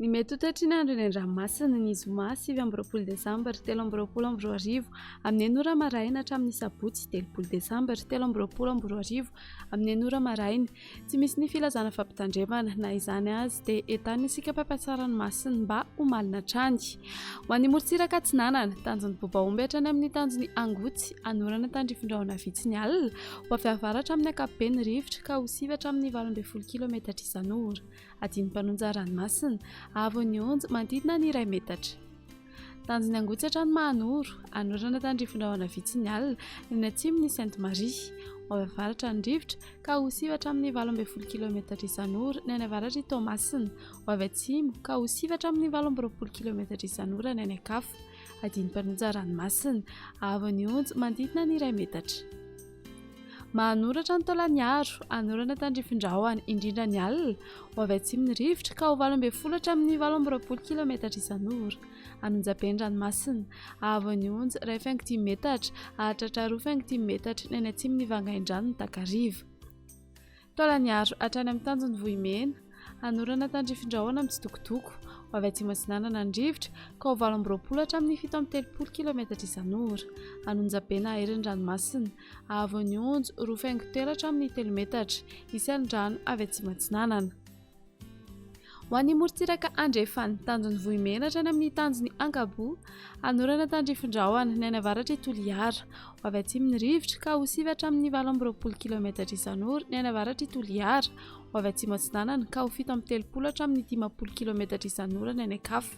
Ny mety ho tatrian'andro eny an-dranomasina ny zoma 7 Desambra 2024 amin'ny 9 maraina hatramin'ny sabotsy 30 Desambra 2024 amin'ny 9 maraina. Tsy misy ny filazana fampitandremana na izany azy dia entanina isika mpampatsarany masina mba ho malina hatrany. Ho an'ny morontsiraka Atsinanana, tanjon'ny Bobaomby hatrany amin'ny tanjon'ny Angotsy, anorana tandrifindrahona vitsy ny alina, ho avy avaratra amin'ny ankapobeny rivotra ka ho sivatra amin'ny 12 km isan'ora. Adiny mpanonja ranomasina, avy onjo manodidina ny 1 metatra. Tanjon'ny Angotsy hatrany Mahanoro, anorana tandrifindrahona vitsy ny alina, ny atsimon'ny Sainte-Marie, ho avy avaratra ny rivotra ka ho sivatra amin'ny 12 km isan'ora ny any avaratra i Toamasina, ho avy atsimo ka ho sivatra amin'ny 12 km isan'ora ny any ankafa. Adiny mpanonja ranomasina, avy onjo manodidina ny 1 metatra. Mahanoratra ny Taolagnaro, anorana tandrifindrahona indrindra ny alina, ho avy atsimon'ny rivotra ka ho 12 hatramin'ny 12 km isan'ora. Anonjaben'ny ranomasina, avy onjo 1,5 metatra hahatratra 2,5 metatra ny any atsimon'ny Vangaindrano ny Takariva. Taolagnaro hatrany amin'ny tanjon'ny Vohimena, anorana tandrifindrahona mitsitokotoko, ho avy atsimo atsinanana ny rivotra ka ho 20 hatramin'ny 17 km isan'ora. Anonjabena herin'ny ranomasina, avy onjo 2,7 hatramin'ny 3 metatra, isy alin-drano avy atsimo atsinanana. Ho an'ny morontsiraka Andrefana, tanjon'ny Vohimena hatrany amin'ny tanjon'ny Ankabo, anorana tandrifindrahona ny any avaratra i Toliara, ho avy atsimon'ny rivotra ka ho sivatra amin'ny 12 km isan'ora ny any avaratra i Toliara, ho avy atsimo atsinanana ka ho 17 hatramin'ny 15 km isan'ora ny any ankafa.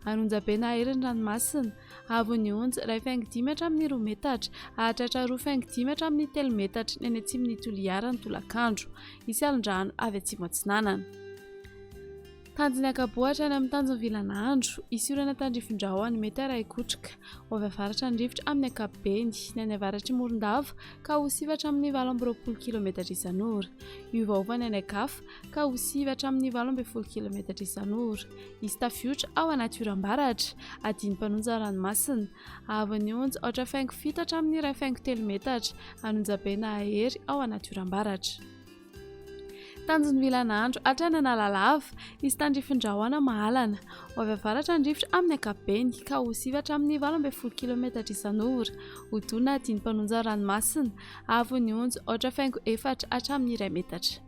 Anonjabena herin'ny ranomasina, avy onjo 1,5 hatramin'ny 2 metatra hahatratra 2,5 hatramin'ny 3 metatra ny any atsimon'ny Toliara ny Tolakandro, isy alin-drano avy atsimo atsinanana. Tanjon'ny Ankabo hatrany amin'ny tanjon'ny Vilanandro, isy orana tandrifindrahona mety Araikotrika, ho avy avaratra ny rivotra amin'ny ankapobeny ny any avaratra i Morondava ka ho sivatra amin'ny 12 km isan'ora. Iovaova ny any ankafa ka ho sivatra amin'ny 12 km isan'ora. Isy tafiotra ao anaty oram-baratra. Adiny mpanonja ranomasina, avy onjo 8,7 hatramin'ny 1,3 metatra, anonjabena hery ao anaty oram-baratra. Tanjon'ny Vilanandro hatrany Analalava, isy tandrifindrahona mahalana, ho avy avaratra ny rivotra amin'ny ankapobeny ka ho sivatra amin'ny 12 km isan'ora. Hodona adiny mpanonja ranomasina, avy onjo 8,4 hatramin'ny 1 metatra.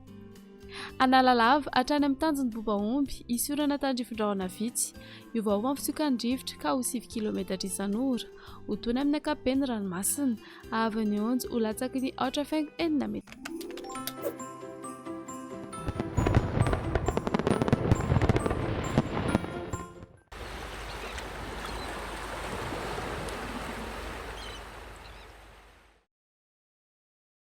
Analalava hatrany amin'ny tanjon'ny Bobaomby, isy orana tandrifindrahona vitsy, iovaova amin'ny fisokan'ny rivotra ka ho 7 km isan'ora. Hodona amin'ny ankapobeny ranomasina, avy onjo ho latsaky ny 8,4 metatra.